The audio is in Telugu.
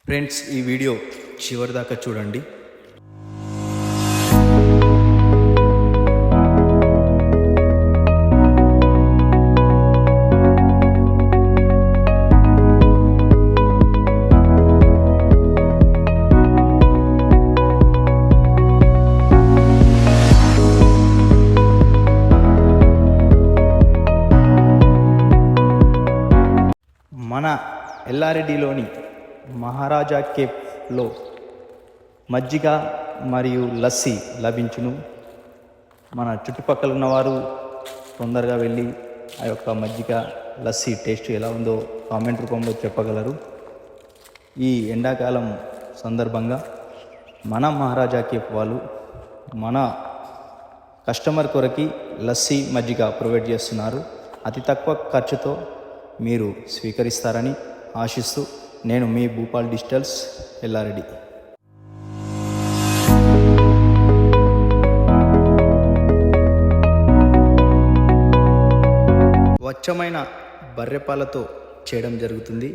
ఫ్రెండ్స్, ఈ వీడియో చివరి దాకా చూడండి. మన ఎల్లారెడ్డిలోని మహారాజా కేఫ్లో మజ్జిగ మరియు లస్సీ లభించును. మన చుట్టుపక్కల ఉన్నవారు తొందరగా వెళ్ళి ఆ యొక్క మజ్జిగ లస్సీ టేస్ట్ ఎలా ఉందో కామెంట్ రూపంలో చెప్పగలరు. ఈ ఎండాకాలం సందర్భంగా మన మహారాజా కేఫ్ వాళ్ళు మన కస్టమర్ కొరకి లస్సీ మజ్జిగ ప్రొవైడ్ చేస్తున్నారు. అతి తక్కువ ఖర్చుతో మీరు స్వీకరిస్తారని ఆశిస్తూ నేను మీ భూపాల్ డిజిటల్స్ ఎల్లారెడ్డి. స్వచ్ఛమైన బర్రెపాలతో చేయడం జరుగుతుంది.